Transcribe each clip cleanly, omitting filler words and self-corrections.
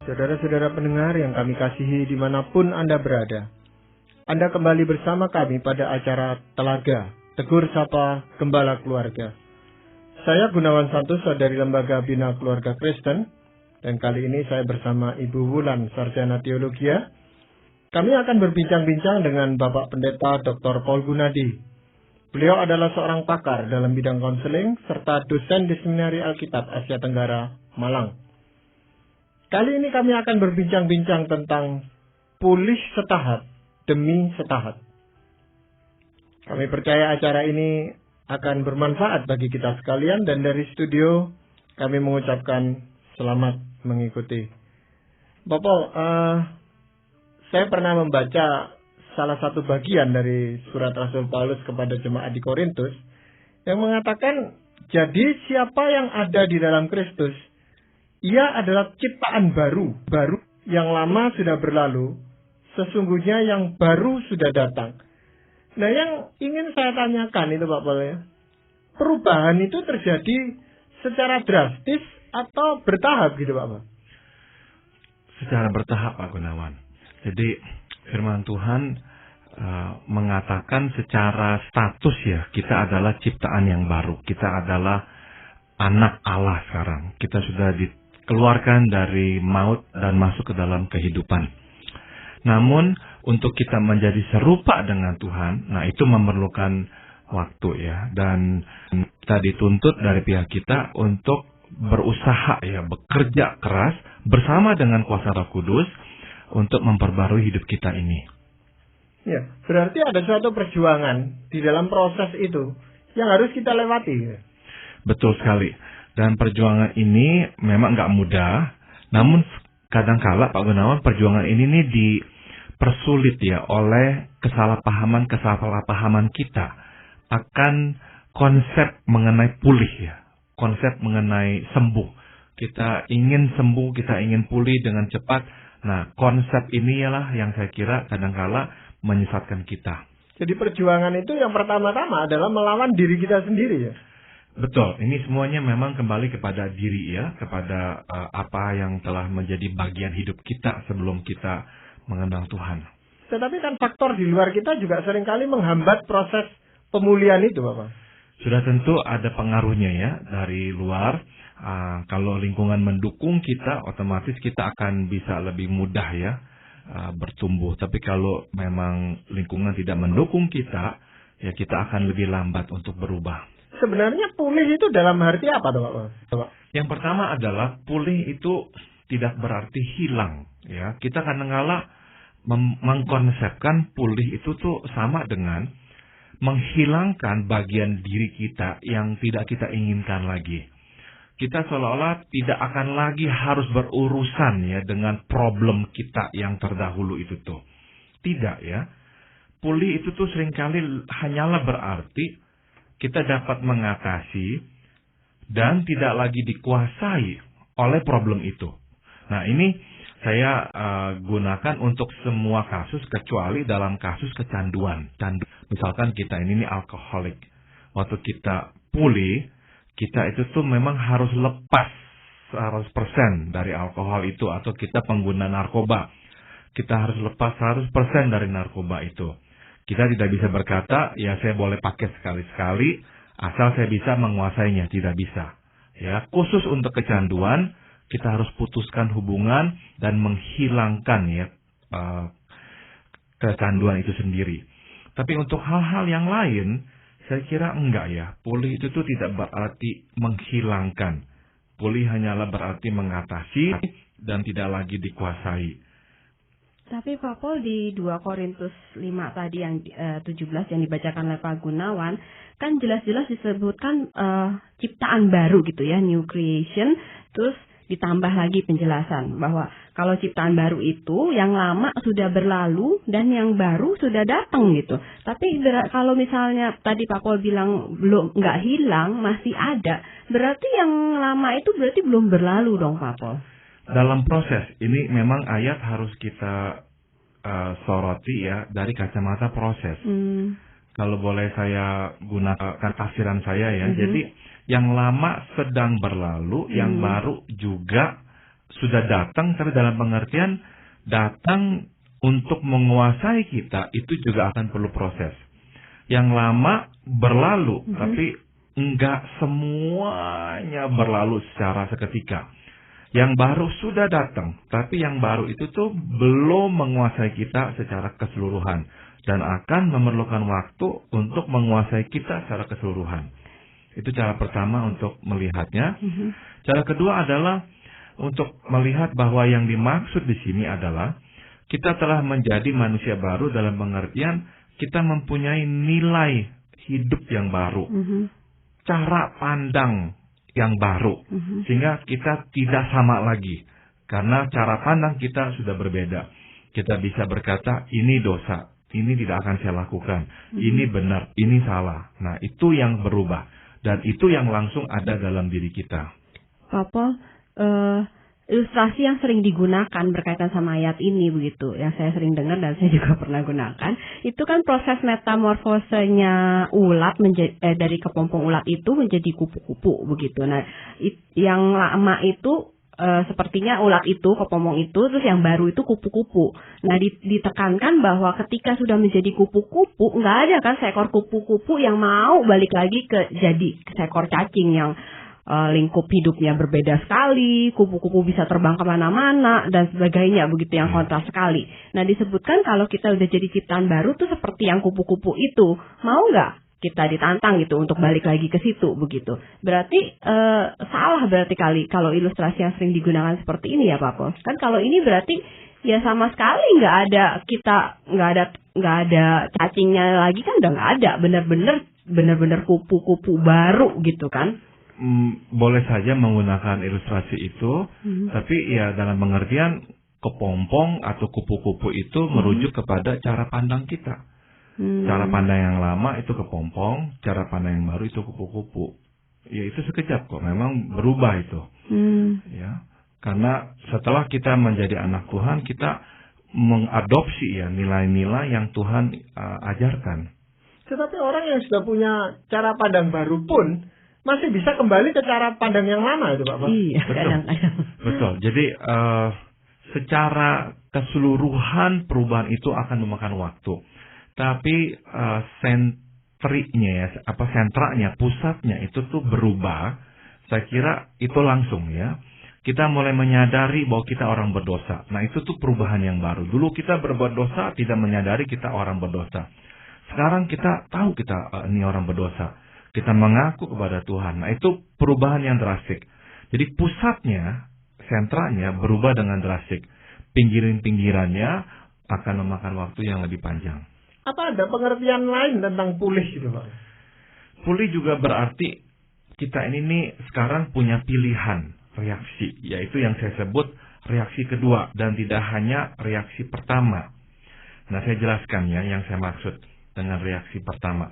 Saudara-saudara pendengar yang kami kasihi dimanapun Anda berada, Anda kembali bersama kami pada acara Telaga, Tegur Sapa Gembala Keluarga. Saya Gunawan Santoso dari Lembaga Bina Keluarga Kristen, dan kali ini saya bersama Ibu Wulan, Sarjana Teologia. Kami akan berbincang-bincang dengan Bapak Pendeta Dr. Paul Gunadi. Beliau adalah seorang pakar dalam bidang konseling, serta dosen di Seminari Alkitab Asia Tenggara, Malang. Kali ini kami akan berbincang-bincang tentang pulih setahap demi setahap. Kami percaya acara ini akan bermanfaat bagi kita sekalian, dan dari studio kami mengucapkan selamat mengikuti. Bapak, saya pernah membaca salah satu bagian dari surat Rasul Paulus kepada jemaat di Korintus yang mengatakan, jadi siapa yang ada di dalam Kristus, ia adalah ciptaan baru yang lama sudah berlalu, sesungguhnya yang baru sudah datang. Nah, yang ingin saya tanyakan itu Pak Paul, ya, perubahan itu terjadi secara drastis atau bertahap gitu Pak Paul? Secara bertahap Pak Gunawan. Jadi firman Tuhan mengatakan secara status ya, kita adalah ciptaan yang baru. Kita adalah anak Allah sekarang. Kita sudah dikeluarkan dari maut dan masuk ke dalam kehidupan. Namun untuk kita menjadi serupa dengan Tuhan, nah itu memerlukan waktu ya. Dan kita dituntut dari pihak kita untuk berusaha ya, bekerja keras bersama dengan kuasa Roh Kudus untuk memperbarui hidup kita ini. Ya, berarti ada suatu perjuangan di dalam proses itu yang harus kita lewati. Betul sekali. Dan perjuangan ini memang nggak mudah. Namun kadangkala Pak Gunawan, perjuangan ini nih dipersulit ya oleh kesalahpahaman kita akan konsep mengenai pulih ya. Konsep mengenai sembuh. Kita ingin sembuh, kita ingin pulih dengan cepat. Nah, konsep ini ialah yang saya kira kadangkala menyesatkan kita. Jadi perjuangan itu yang pertama-tama adalah melawan diri kita sendiri ya? Betul, ini semuanya memang kembali kepada diri ya, kepada apa yang telah menjadi bagian hidup kita sebelum kita mengenal Tuhan. Tetapi kan faktor di luar kita juga seringkali menghambat proses pemulihan itu Bapak. Sudah tentu ada pengaruhnya ya dari luar. Kalau lingkungan mendukung kita, otomatis kita akan bisa lebih mudah ya bertumbuh. Tapi kalau memang lingkungan tidak mendukung kita, ya kita akan lebih lambat untuk berubah. Sebenarnya pulih itu dalam arti apa Pak? Yang pertama adalah pulih itu tidak berarti hilang. Ya, kita kadang-kala mengkonsepkan pulih itu tuh sama dengan menghilangkan bagian diri kita yang tidak kita inginkan lagi. Kita seolah-olah tidak akan lagi harus berurusan ya dengan problem kita yang terdahulu itu tuh. Tidak ya. Pulih itu tuh seringkali hanyalah berarti kita dapat mengatasi dan tidak lagi dikuasai oleh problem itu. Nah, ini saya gunakan untuk semua kasus kecuali dalam kasus kecanduan. Misalkan kita ini alkoholik. Waktu kita pulih, kita itu tuh memang harus lepas 100% dari alkohol itu, atau kita pengguna narkoba. Kita harus lepas 100% dari narkoba itu. Kita tidak bisa berkata, ya saya boleh pakai sekali-sekali, asal saya bisa menguasainya. Tidak bisa. Ya, khusus untuk kecanduan, kita harus putuskan hubungan dan menghilangkan ya kecanduan itu sendiri. Tapi untuk hal-hal yang lain, saya kira enggak ya. Pulih itu tuh tidak berarti menghilangkan. Pulih hanyalah berarti mengatasi dan tidak lagi dikuasai. Tapi Pak Paul di 2 Korintus 5 tadi yang 17 yang dibacakan oleh Pak Gunawan, kan jelas-jelas disebutkan ciptaan baru gitu ya, new creation, terus ditambah lagi penjelasan bahwa kalau ciptaan baru itu yang lama sudah berlalu dan yang baru sudah datang gitu. Tapi kalau misalnya tadi Pak Paul bilang belum nggak hilang, masih ada, berarti yang lama itu berarti belum berlalu dong Pak Paul. Dalam proses ini memang ayat harus kita soroti ya dari kacamata proses. Kalau boleh saya gunakan tafsiran saya ya. Jadi yang lama sedang berlalu, yang baru juga sudah datang, tapi dalam pengertian datang untuk menguasai kita, itu juga akan perlu proses. Yang lama berlalu, tapi enggak semuanya berlalu secara seketika. Yang baru sudah datang, tapi yang baru itu tuh belum menguasai kita secara keseluruhan dan akan memerlukan waktu untuk menguasai kita secara keseluruhan. Itu cara pertama untuk melihatnya. Cara kedua adalah untuk melihat bahwa yang dimaksud di sini adalah kita telah menjadi manusia baru dalam pengertian kita mempunyai nilai hidup yang baru, cara pandang yang baru, sehingga kita tidak sama lagi karena cara pandang kita sudah berbeda. Kita bisa berkata ini dosa, ini tidak akan saya lakukan, ini benar, ini salah. Nah, itu yang berubah dan itu yang langsung ada dalam diri kita. Pak Paul, ilustrasi yang sering digunakan berkaitan sama ayat ini begitu, yang saya sering dengar dan saya juga pernah gunakan, itu kan proses metamorfosenya ulat dari kepompong ulat itu menjadi kupu-kupu begitu. Nah, yang lama itu sepertinya ulat itu, kepompong itu, terus yang baru itu kupu-kupu. Nah, ditekankan bahwa ketika sudah menjadi kupu-kupu, nggak ada kan seekor kupu-kupu yang mau balik lagi jadi seekor cacing yang lingkup hidupnya berbeda sekali, kupu-kupu bisa terbang kemana-mana, dan sebagainya, begitu yang kontras sekali. Nah, disebutkan kalau kita udah jadi ciptaan baru tuh seperti yang kupu-kupu itu, mau nggak kita ditantang gitu untuk balik lagi ke situ, begitu. Berarti salah berarti kalau ilustrasi yang sering digunakan seperti ini ya Pak Paul. Kan kalau ini berarti ya sama sekali nggak ada cacingnya lagi kan, udah nggak ada, benar-benar kupu-kupu baru gitu kan. Boleh saja menggunakan ilustrasi itu, tapi ya dalam pengertian kepompong atau kupu-kupu itu merujuk kepada cara pandang kita. Cara pandang yang lama itu kepompong, cara pandang yang baru itu kupu-kupu. Ya itu sekejap kok, memang berubah itu. Ya, karena setelah kita menjadi anak Tuhan, kita mengadopsi ya nilai-nilai yang Tuhan ajarkan. Tetapi orang yang sudah punya cara pandang baru pun masih bisa kembali ke cara pandang yang lama itu Pak. Iya, kadang-kadang. Betul. Jadi secara keseluruhan perubahan itu akan memakan waktu. Tapi sentranya, pusatnya itu tuh berubah. Saya kira itu langsung ya. Kita mulai menyadari bahwa kita orang berdosa. Nah, itu tuh perubahan yang baru. Dulu kita berbuat dosa, tidak menyadari kita orang berdosa. Sekarang kita tahu kita ini orang berdosa. Kita mengaku kepada Tuhan. Nah, itu perubahan yang drastik. Jadi pusatnya, sentranya berubah dengan drastik. Pinggiran-pinggirannya akan memakan waktu yang lebih panjang. Apa ada pengertian lain tentang pulih gitu Pak? Pulih juga berarti kita ini sekarang punya pilihan reaksi. Yaitu yang saya sebut reaksi kedua. Dan tidak hanya reaksi pertama. Nah, saya jelaskan ya yang saya maksud dengan reaksi pertama.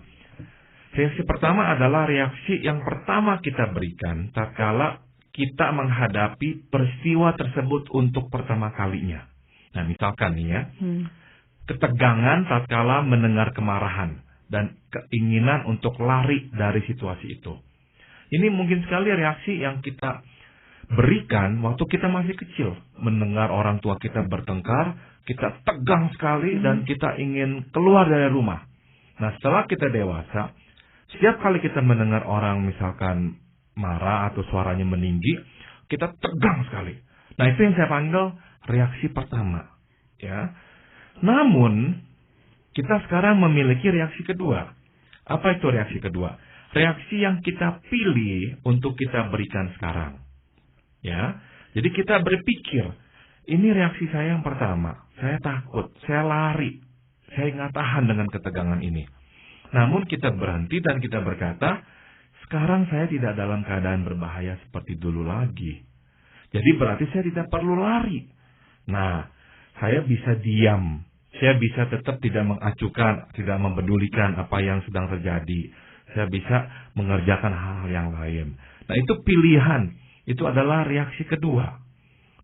Reaksi pertama adalah reaksi yang pertama kita berikan tatkala kita menghadapi peristiwa tersebut untuk pertama kalinya. Nah, misalkan nih ya, ketegangan tatkala mendengar kemarahan dan keinginan untuk lari dari situasi itu. Ini mungkin sekali reaksi yang kita berikan waktu kita masih kecil. Mendengar orang tua kita bertengkar, kita tegang sekali dan kita ingin keluar dari rumah. Nah, setelah kita dewasa, setiap kali kita mendengar orang misalkan marah atau suaranya meninggi, kita tegang sekali. Nah, itu yang saya panggil reaksi pertama. Ya. Namun, kita sekarang memiliki reaksi kedua. Apa itu reaksi kedua? Reaksi yang kita pilih untuk kita berikan sekarang. Ya. Jadi kita berpikir, ini reaksi saya yang pertama. Saya takut, saya lari. Saya nggak tahan dengan ketegangan ini. Namun kita berhenti dan kita berkata, sekarang saya tidak dalam keadaan berbahaya seperti dulu lagi. Jadi berarti saya tidak perlu lari. Nah, saya bisa diam. Saya bisa tetap tidak mengacukan, tidak mempedulikan apa yang sedang terjadi. Saya bisa mengerjakan hal-hal yang lain. Nah, itu pilihan. Itu adalah reaksi kedua.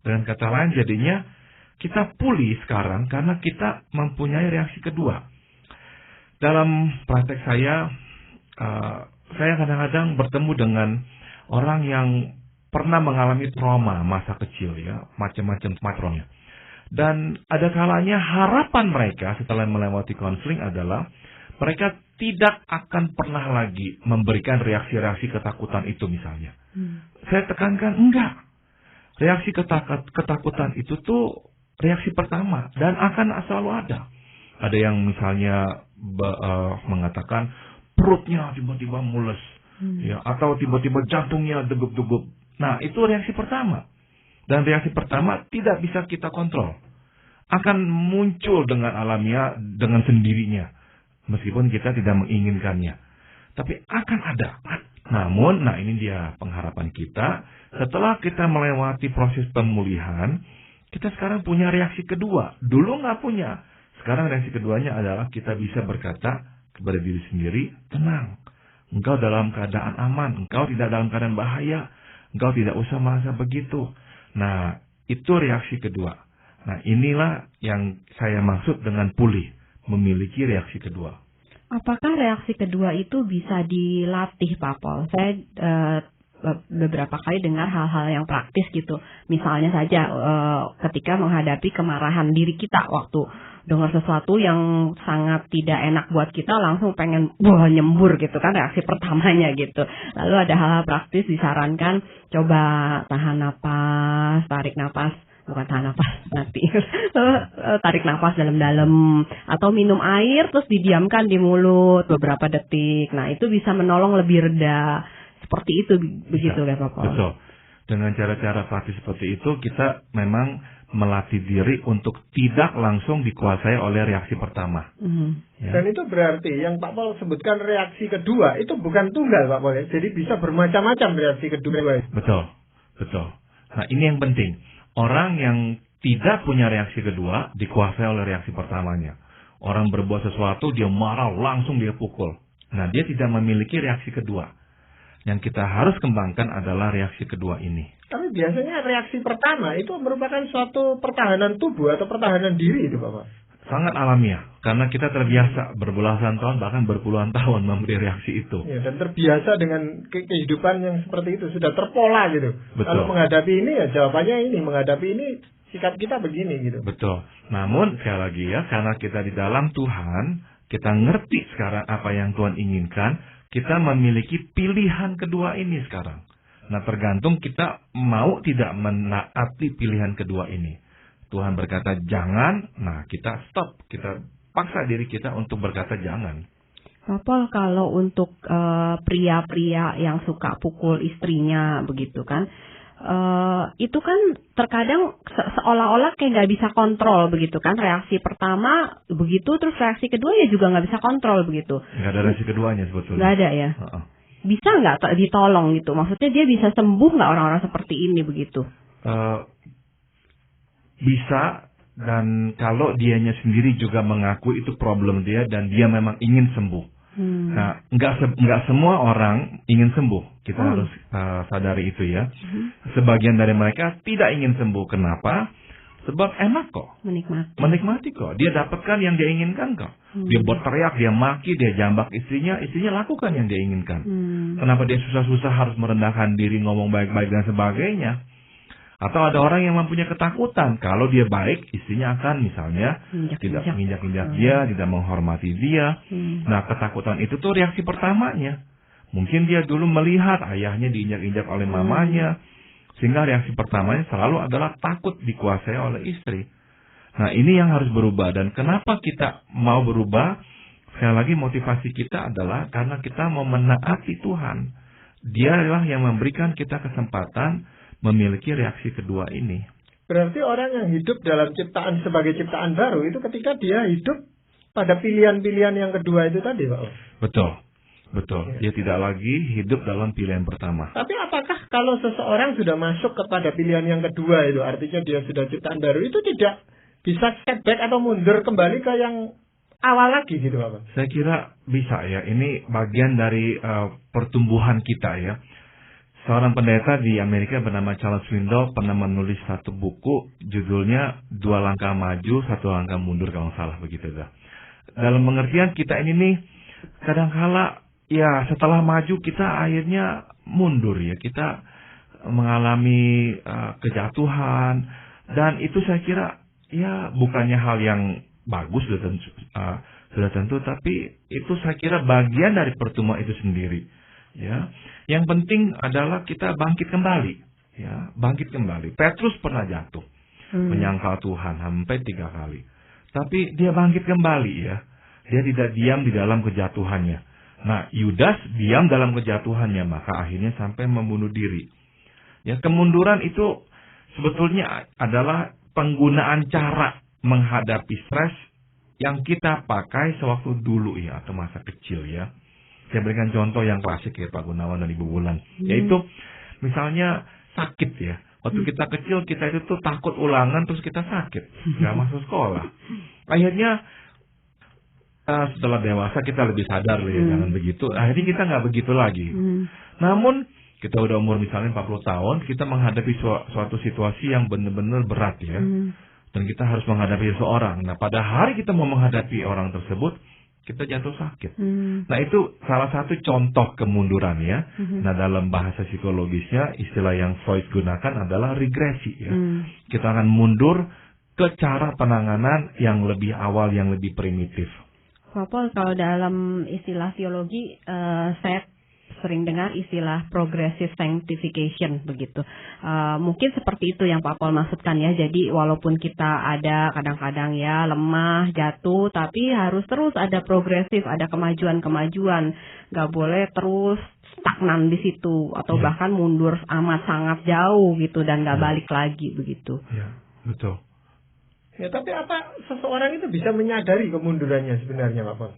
Dengan kata lain jadinya, kita pulih sekarang karena kita mempunyai reaksi kedua. Dalam praktek saya kadang-kadang bertemu dengan orang yang pernah mengalami trauma masa kecil ya, macam-macam traumanya. Dan ada kalanya harapan mereka setelah melewati konseling adalah mereka tidak akan pernah lagi memberikan reaksi-reaksi ketakutan itu misalnya. Saya tekankan, enggak. Reaksi ketakutan itu tuh reaksi pertama dan akan selalu ada. Ada yang misalnya mengatakan perutnya tiba-tiba mules, ya, atau tiba-tiba jantungnya degup-degup. Nah, itu reaksi pertama. Dan reaksi pertama tidak bisa kita kontrol. Akan muncul dengan alamiah, dengan sendirinya. Meskipun kita tidak menginginkannya. Tapi akan ada. Namun, nah ini dia pengharapan kita. Setelah kita melewati proses pemulihan, kita sekarang punya reaksi kedua. Dulu nggak punya. Sekarang reaksi keduanya adalah kita bisa berkata kepada diri sendiri, tenang. Engkau dalam keadaan aman. Engkau tidak dalam keadaan bahaya. Engkau tidak usah merasa begitu. Nah, itu reaksi kedua. Nah, inilah yang saya maksud dengan pulih. Memiliki reaksi kedua. Apakah reaksi kedua itu bisa dilatih, Pak Pol? Saya beberapa kali dengar hal-hal yang praktis gitu. Misalnya saja ketika menghadapi kemarahan diri kita waktu dengar sesuatu yang sangat tidak enak buat kita, langsung pengen nyembur gitu kan, reaksi pertamanya gitu. Lalu ada hal-hal praktis disarankan, coba tahan napas, tarik napas, bukan tahan napas nanti, tarik napas dalam-dalam, atau minum air terus didiamkan di mulut beberapa detik. Nah, itu bisa menolong lebih reda. Seperti itu, begitu ya Pak Pol? Betul. Dengan cara-cara praktis seperti itu, kita memang melatih diri untuk tidak langsung dikuasai oleh reaksi pertama. Ya. Dan itu berarti yang Pak Pol sebutkan reaksi kedua, itu bukan tunggal Pak Pol ya? Jadi bisa bermacam-macam reaksi kedua. Betul, betul. Nah, ini yang penting. Orang yang tidak punya reaksi kedua dikuasai oleh reaksi pertamanya. Orang berbuat sesuatu, dia marah, langsung dia pukul. Nah, dia tidak memiliki reaksi kedua. Yang kita harus kembangkan adalah reaksi kedua ini. Tapi biasanya reaksi pertama itu merupakan suatu pertahanan tubuh atau pertahanan diri itu Bapak. Sangat alamiah. Karena kita terbiasa berbelasan tahun, bahkan berpuluhan tahun memberi reaksi itu. Ya, dan terbiasa dengan kehidupan yang seperti itu. Sudah terpola gitu. Betul. Kalau menghadapi ini ya jawabannya ini. Menghadapi ini sikap kita begini gitu. Betul. Namun sekali lagi ya, karena kita di dalam Tuhan, kita ngerti sekarang apa yang Tuhan inginkan, kita memiliki pilihan kedua ini sekarang. Nah, tergantung kita mau tidak menaati pilihan kedua ini. Tuhan berkata jangan, nah kita stop. Kita paksa diri kita untuk berkata jangan. Pak Pol, kalau untuk pria-pria yang suka pukul istrinya begitu kan, itu kan terkadang seolah-olah kayak nggak bisa kontrol begitu kan. Reaksi pertama begitu, terus reaksi kedua ya juga nggak bisa kontrol begitu. Nggak ada reaksi keduanya sebetulnya. Nggak ada ya. Bisa nggak ditolong gitu? Maksudnya dia bisa sembuh nggak orang-orang seperti ini begitu? Bisa, dan kalau dianya sendiri juga mengaku itu problem dia dan dia memang ingin sembuh. Nah, nggak semua orang ingin sembuh. Kita harus sadari itu ya. Sebagian dari mereka tidak ingin sembuh. Kenapa? Sebab enak kok. Menikmati kok. Dia dapatkan yang dia inginkan kok. Dia berteriak, dia maki, dia jambak istrinya lakukan yang dia inginkan. Kenapa dia susah-susah harus merendahkan diri, ngomong baik-baik dan sebagainya? Atau ada orang yang mempunyai ketakutan kalau dia baik, istrinya akan misalnya tidak menginjak-injak dia, tidak menghormati dia. Nah, ketakutan itu tuh reaksi pertamanya. Mungkin dia dulu melihat ayahnya diinjak-injak oleh mamanya, sehingga reaksi pertamanya selalu adalah takut dikuasai oleh istri. Nah, ini yang harus berubah. Dan kenapa kita mau berubah? Sekali lagi motivasi kita adalah karena kita mau menaati Tuhan. Dialah yang memberikan kita kesempatan memiliki reaksi kedua ini. Berarti orang yang hidup dalam ciptaan sebagai ciptaan baru itu ketika dia hidup pada pilihan-pilihan yang kedua itu tadi, Pak. Betul. Dia tidak lagi hidup dalam pilihan pertama. Tapi apakah kalau seseorang sudah masuk kepada pilihan yang kedua itu, artinya dia sudah ciptaan baru, itu tidak bisa setback atau mundur kembali ke yang awal lagi gitu, Pak? Saya kira bisa ya. Ini bagian dari pertumbuhan kita ya. Seorang pendeta di Amerika bernama Charles Swindoll pernah menulis satu buku, judulnya 2 langkah maju, 1 langkah mundur kalau salah begitu dah. Dalam pengertian kita ini nih, kadangkala ya setelah maju kita akhirnya mundur ya. Kita mengalami kejatuhan, dan itu saya kira ya bukannya hal yang bagus sudah tentu, tapi itu saya kira bagian dari pertemuan itu sendiri. Ya, yang penting adalah kita bangkit kembali. Ya, bangkit kembali. Petrus pernah jatuh, menyangkal Tuhan sampai 3 kali, tapi dia bangkit kembali ya. Dia tidak diam di dalam kejatuhannya. Nah, Yudas diam dalam kejatuhannya, maka akhirnya sampai membunuh diri. Ya, kemunduran itu sebetulnya adalah penggunaan cara menghadapi stres yang kita pakai sewaktu dulu ya, atau masa kecil ya. Saya berikan contoh yang klasik ya Pak Gunawan dan Ibu Wulan, yaitu misalnya sakit ya. Waktu kita kecil kita itu tuh takut ulangan terus kita sakit, nggak masuk sekolah. Akhirnya setelah dewasa kita lebih sadar ya, jangan begitu. Akhirnya kita nggak begitu lagi. Namun kita udah umur misalnya 40 tahun, kita menghadapi suatu situasi yang benar-benar berat ya. Dan kita harus menghadapi seseorang. Nah, pada hari kita mau menghadapi orang tersebut, kita jatuh sakit. Nah, itu salah satu contoh kemunduran ya. Nah, dalam bahasa psikologisnya, istilah yang Freud gunakan adalah regresi ya. Kita akan mundur ke cara penanganan yang lebih awal, yang lebih primitif. Pak Paul, kalau dalam istilah teologi, saya sering dengar istilah progressive sanctification begitu. Mungkin seperti itu yang Pak Paul maksudkan ya. Jadi walaupun kita ada kadang-kadang ya lemah, jatuh, tapi harus terus ada progresif, ada kemajuan-kemajuan. Gak boleh terus stagnan di situ atau bahkan mundur amat sangat jauh gitu dan gak balik lagi begitu. Ya, betul. Ya, tapi apa seseorang itu bisa menyadari kemundurannya sebenarnya Pak Paul?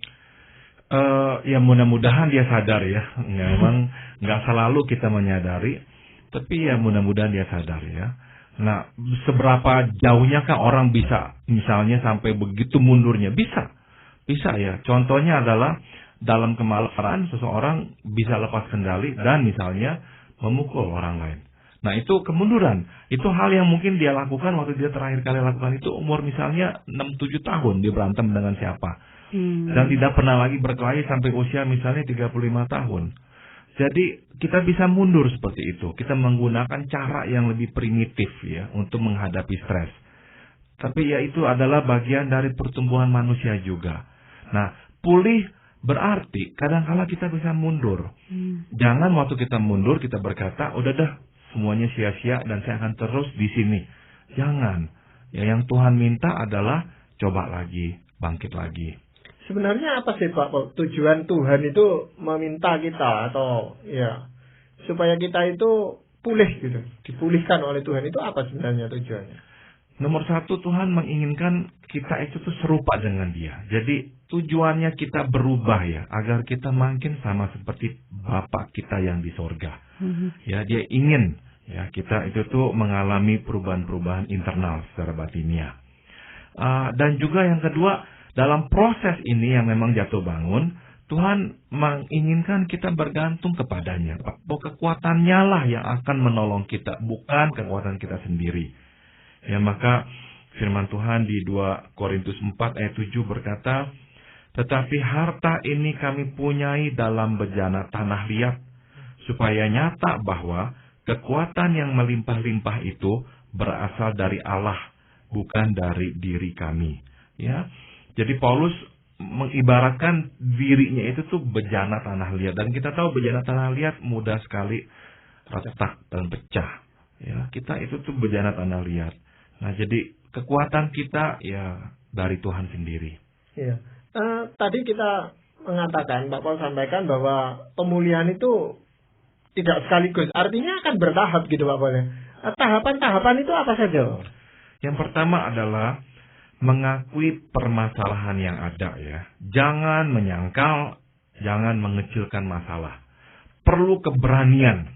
Ya mudah-mudahan dia sadar ya. Memang nggak selalu kita menyadari, tapi ya mudah-mudahan dia sadar ya. Nah, seberapa jauhnya kah orang bisa misalnya sampai begitu mundurnya? Bisa ya. Contohnya adalah dalam kemalasan seseorang bisa lepas kendali dan misalnya memukul orang lain. Nah, itu kemunduran. Itu hal yang mungkin dia lakukan waktu dia terakhir kali lakukan itu umur misalnya 6-7 tahun. Dia berantem dengan siapa. Dan tidak pernah lagi berkelahi sampai usia misalnya 35 tahun. Jadi kita bisa mundur seperti itu. Kita menggunakan cara yang lebih primitif ya untuk menghadapi stres. Tapi ya itu adalah bagian dari pertumbuhan manusia juga. Nah, pulih berarti kadang-kala kita bisa mundur. Jangan waktu kita mundur kita berkata, udah dah semuanya sia-sia dan saya akan terus di sini. Jangan. Ya, yang Tuhan minta adalah coba lagi, bangkit lagi. Sebenarnya apa sih Pak tujuan Tuhan itu meminta kita atau ya supaya kita itu pulih gitu, dipulihkan oleh Tuhan, itu apa sebenarnya tujuannya? Nomor 1, Tuhan menginginkan kita itu tuh serupa dengan Dia. Jadi tujuannya kita berubah ya, agar kita makin sama seperti Bapa kita yang di sorga. Ya, Dia ingin ya kita itu tuh mengalami perubahan-perubahan internal secara batinia. Dan juga yang kedua, dalam proses ini yang memang jatuh bangun, Tuhan menginginkan kita bergantung kepadanya. Bahwa kekuatannya lah yang akan menolong kita, bukan kekuatan kita sendiri. Ya, maka firman Tuhan di 2 Korintus 4 ayat 7 berkata, tetapi harta ini kami punyai dalam bejana tanah liat, supaya nyata bahwa kekuatan yang melimpah-limpah itu berasal dari Allah, bukan dari diri kami. Ya. Jadi Paulus mengibaratkan dirinya itu tuh bejana tanah liat, dan kita tahu bejana tanah liat mudah sekali retak dan pecah. Ya, kita itu tuh bejana tanah liat. Nah, jadi kekuatan kita ya dari Tuhan sendiri. Iya. Tadi kita mengatakan, Pak Paul sampaikan bahwa pemulihan itu tidak sekaligus, artinya akan bertahap gitu Pak Paul. Tahapan-tahapan itu apa saja? Yang pertama adalah mengakui permasalahan yang ada ya. Jangan menyangkal, jangan mengecilkan masalah. Perlu keberanian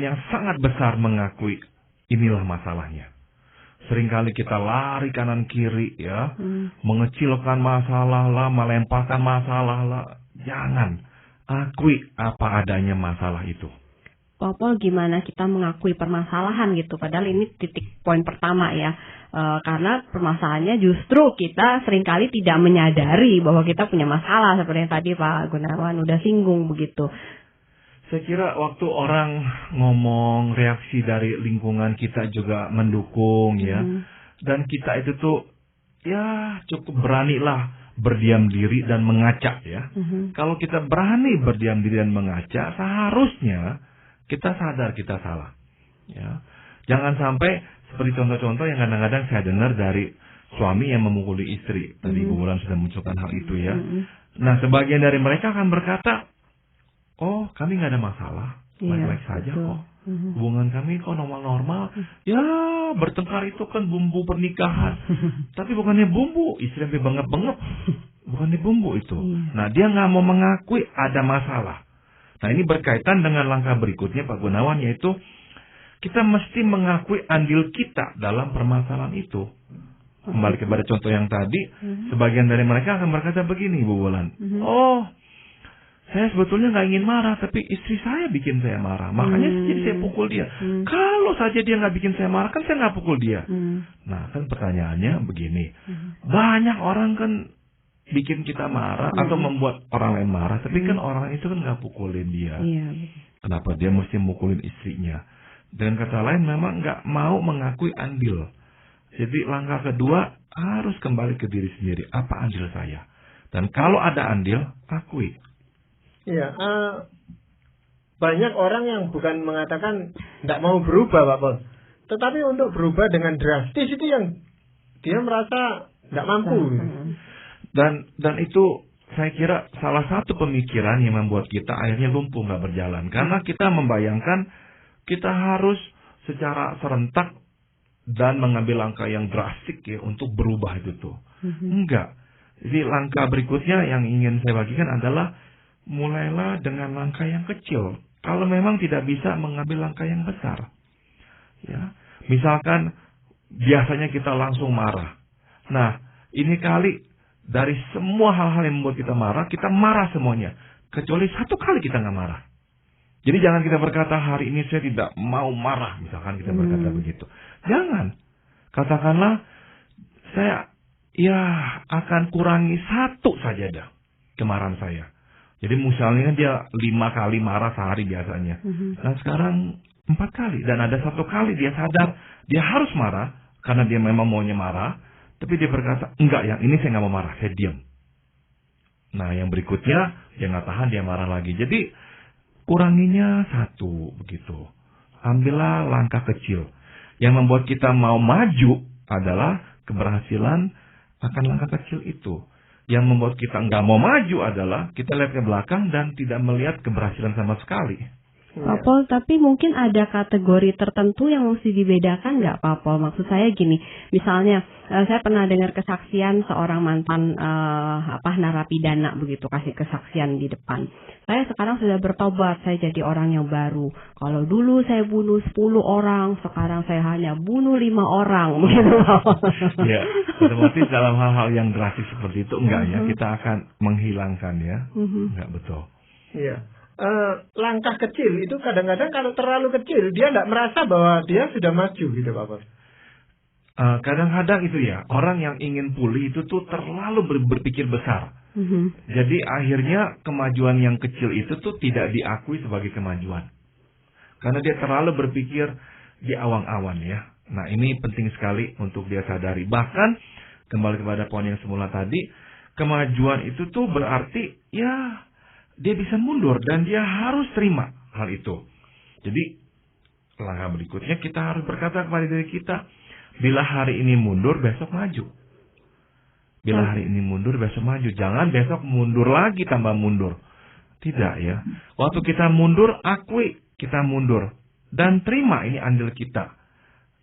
yang sangat besar mengakui inilah masalahnya. Seringkali kita lari kanan kiri ya, mengecilkan masalah lah, melemparkan masalah lah. Jangan, akui apa adanya masalah itu. Pak Paul, gimana kita mengakui permasalahan gitu? Padahal ini titik poin pertama ya. Karena permasalahannya justru kita seringkali tidak menyadari bahwa kita punya masalah. Seperti yang tadi Pak Gunawan udah singgung begitu. Saya kira waktu orang ngomong, reaksi dari lingkungan kita juga mendukung ya. Dan kita itu tuh ya cukup beranilah berdiam diri dan mengaca ya. Kalau kita berani berdiam diri dan mengaca, seharusnya kita sadar kita salah. Ya. Jangan sampai seperti contoh-contoh yang kadang-kadang saya dengar dari suami yang memukuli istri. Tadi Bu Wulan sudah munculkan hal itu ya. Nah, sebagian dari mereka akan berkata, oh, kami nggak ada masalah, baik-baik saja kok. Hubungan kami kok normal-normal. Ya, bertengkar itu kan bumbu pernikahan. Tapi bukannya bumbu, istri sampai bengep-bengep. Bukannya bumbu itu. Nah, dia nggak mau mengakui ada masalah. Nah, ini berkaitan dengan langkah berikutnya Pak Gunawan, yaitu kita mesti mengakui andil kita dalam permasalahan itu. Kembali kepada contoh yang tadi, sebagian dari mereka akan berkata begini, Bu Wulan. Oh, saya sebetulnya nggak ingin marah, tapi istri saya bikin saya marah. Makanya jadi saya pukul dia. Kalau saja dia nggak bikin saya marah, kan saya nggak pukul dia. Nah, kan pertanyaannya begini. Banyak orang kan bikin kita marah atau membuat orang lain marah, tapi kan orang itu kan nggak pukulin dia. Kenapa dia mesti mukulin istrinya? Dengan kata lain, memang nggak mau mengakui andil. Jadi langkah kedua harus kembali ke diri sendiri. Apa andil saya? Dan kalau ada andil, akui. Iya, banyak orang yang bukan mengatakan tidak mau berubah, Pak Pol. Tetapi untuk berubah dengan drastis itu yang dia merasa tidak mampu. Dan itu saya kira salah satu pemikiran yang membuat kita akhirnya lumpuh, nggak berjalan. Karena kita membayangkan kita harus secara serentak dan mengambil langkah yang drastik ya untuk berubah itu tuh. Enggak. Jadi langkah berikutnya yang ingin saya bagikan adalah mulailah dengan langkah yang kecil. Kalau memang tidak bisa mengambil langkah yang besar. Ya. Misalkan biasanya kita langsung marah. Nah, ini kali dari semua hal-hal yang membuat kita marah semuanya. Kecuali satu kali kita nggak marah. Jadi jangan kita berkata hari ini saya tidak mau marah. Misalkan kita berkata begitu. Jangan. Katakanlah saya akan kurangi satu saja dah kemarahan saya. Jadi misalnya dia 5 kali marah sehari biasanya. Nah sekarang 4 kali. Dan ada 1 kali dia sadar dia harus marah. Karena dia memang maunya marah. Tapi dia berkata, enggak ya ini saya nggak mau marah. Saya diam. Nah yang berikutnya dia nggak tahan dia marah lagi. Jadi kuranginya 1 begitu. Ambillah langkah kecil. Yang membuat kita mau maju adalah keberhasilan akan langkah kecil itu. Yang membuat kita nggak mau maju adalah kita lihat ke belakang dan tidak melihat keberhasilan sama sekali. Pak Pol, tapi mungkin ada kategori tertentu yang mesti dibedakan nggak Pak Pol? Maksud saya gini, misalnya saya pernah dengar kesaksian seorang mantan narapidana begitu, kasih kesaksian di depan. Saya sekarang sudah bertobat, saya jadi orang yang baru. Kalau dulu saya bunuh 10 orang, sekarang saya hanya bunuh 5 orang. Begitu. Ya, otomatis dalam hal-hal yang drastis seperti itu enggak ya, kita akan menghilangkan ya. Enggak betul. Iya. Langkah kecil itu kadang-kadang kalau terlalu kecil dia tidak merasa bahwa dia sudah maju gitu Pak Pol. Kadang-kadang itu ya orang yang ingin pulih itu tuh terlalu berpikir besar. Jadi akhirnya kemajuan yang kecil itu tuh tidak diakui sebagai kemajuan. Karena dia terlalu berpikir di awang-awan ya. Nah ini penting sekali untuk dia sadari. Bahkan kembali kepada poin yang semula tadi, kemajuan itu tuh berarti ya dia bisa mundur dan dia harus terima hal itu. Jadi langkah berikutnya kita harus berkata kepada diri kita, bila hari ini mundur besok maju. Bila hari ini mundur besok maju. Jangan besok mundur lagi tambah mundur. Tidak ya. Waktu kita mundur, akui kita mundur dan terima ini andil kita.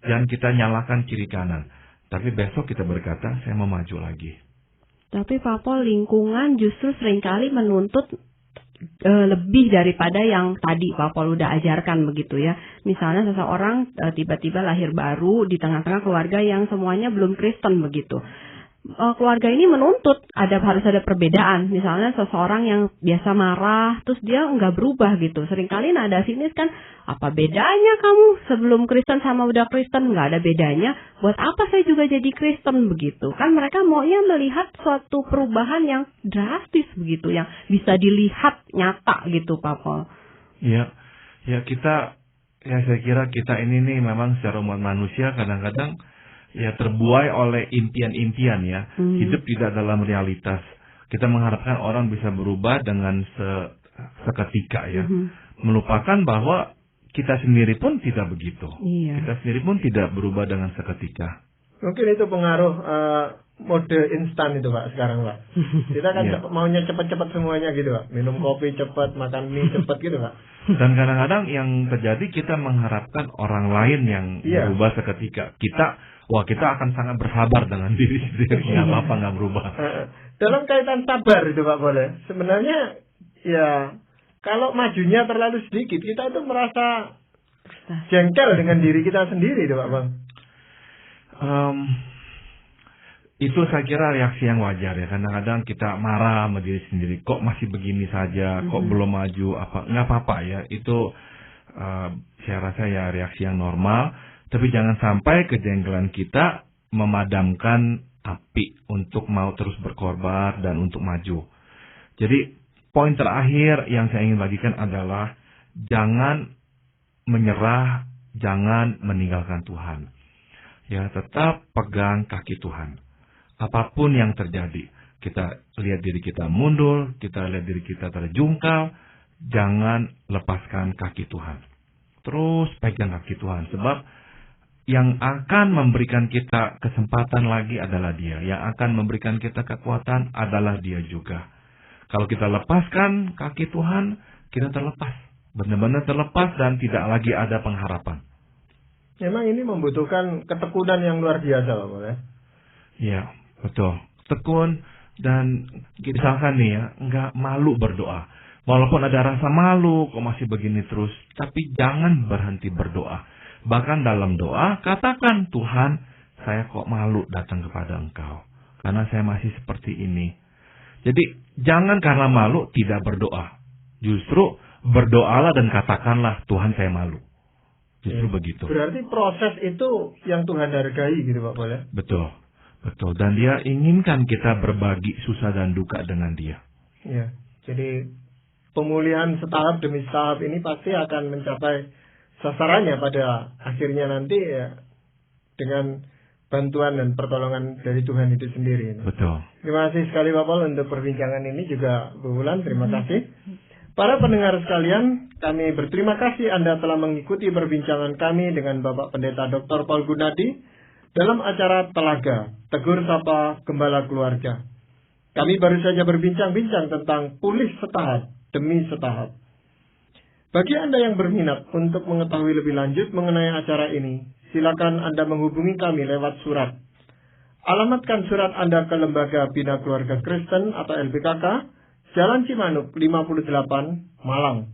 Jangan kita nyalakan kiri kanan. Tapi besok kita berkata saya mau maju lagi. Tapi Pak Pol, lingkungan justru seringkali menuntut lebih daripada yang tadi Pak Pol udah ajarkan begitu ya. Misalnya seseorang tiba-tiba lahir baru di tengah-tengah keluarga yang semuanya belum Kristen begitu. Keluarga ini menuntut harus ada perbedaan. Misalnya seseorang yang biasa marah terus dia nggak berubah gitu. Seringkali nada sinis kan, apa bedanya kamu sebelum Kristen sama udah Kristen? Nggak ada bedanya. Buat apa saya juga jadi Kristen begitu? Kan mereka maunya melihat suatu perubahan yang drastis begitu, yang bisa dilihat nyata gitu Pak Pol. Ya, saya kira kita ini nih memang secara umat manusia kadang-kadang ya terbuai oleh impian-impian ya. Hidup tidak dalam realitas. Kita mengharapkan orang bisa berubah dengan seketika ya. Melupakan bahwa kita sendiri pun tidak begitu. Iya. Kita sendiri pun tidak berubah dengan seketika. Mungkin itu pengaruh mode instan itu Pak sekarang Pak. Kita kan Iya. maunya cepat-cepat semuanya gitu Pak. Minum kopi cepat, makan mie cepat gitu Pak. Dan kadang-kadang yang terjadi kita mengharapkan orang lain yang Iya. berubah seketika. Kita akan sangat bersabar dengan diri sendiri. Nggak apa-apa, nggak berubah. Dalam kaitan sabar itu Pak boleh. Sebenarnya ya kalau majunya terlalu sedikit kita itu merasa jengkel dengan diri kita sendiri itu Pak Bang. Itu saya kira reaksi yang wajar ya. Kadang-kadang kita marah sama diri sendiri. Kok masih begini saja? Kok belum maju? Nggak apa-apa ya. Itu saya rasa ya reaksi yang normal. Tapi jangan sampai kejengkelan kita memadamkan api untuk mau terus berkorban dan untuk maju. Jadi poin terakhir yang saya ingin bagikan adalah jangan menyerah, jangan meninggalkan Tuhan. Ya, tetap pegang kaki Tuhan. Apapun yang terjadi, kita lihat diri kita mundur, kita lihat diri kita terjungkal, jangan lepaskan kaki Tuhan. Terus pegang kaki Tuhan, sebab yang akan memberikan kita kesempatan lagi adalah Dia. Yang akan memberikan kita kekuatan adalah Dia juga. Kalau kita lepaskan kaki Tuhan, kita terlepas. Benar-benar terlepas dan tidak lagi ada pengharapan. Memang ini membutuhkan ketekunan yang luar biasa Pak boleh. Iya, betul. Tekun dan misalkan nih ya, nggak malu berdoa. Walaupun ada rasa malu, kok masih begini terus. Tapi jangan berhenti berdoa. Bahkan dalam doa, katakan, Tuhan, saya kok malu datang kepada Engkau. Karena saya masih seperti ini. Jadi, jangan karena malu tidak berdoa. Justru berdoalah dan katakanlah, Tuhan saya malu. Justru begitu. Berarti proses itu yang Tuhan hargai gitu Pak boleh. Betul. Dan Dia inginkan kita berbagi susah dan duka dengan Dia. Ya, jadi pemulihan setahap demi setahap ini pasti akan mencapai sasarannya pada akhirnya nanti ya dengan bantuan dan pertolongan dari Tuhan itu sendiri. Betul. Terima kasih sekali Bapak Paul untuk perbincangan ini juga Bu Wulan, terima kasih. Para pendengar sekalian, kami berterima kasih Anda telah mengikuti perbincangan kami dengan Bapak Pendeta Dr. Paul Gunadi dalam acara Telaga, Tegur Sapa Gembala Keluarga. Kami baru saja berbincang-bincang tentang pulih setahap demi setahap. Bagi Anda yang berminat untuk mengetahui lebih lanjut mengenai acara ini, silakan Anda menghubungi kami lewat surat. Alamatkan surat Anda ke Lembaga Bina Keluarga Kristen atau LBKK, Jalan Cimanuk 58, Malang.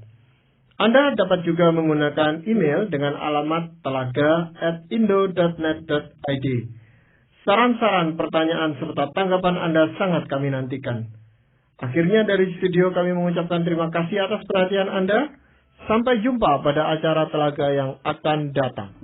Anda dapat juga menggunakan email dengan alamat telaga@indo.net.id. Saran-saran, pertanyaan, serta tanggapan Anda sangat kami nantikan. Akhirnya dari studio kami mengucapkan terima kasih atas perhatian Anda. Sampai jumpa pada acara Telaga yang akan datang.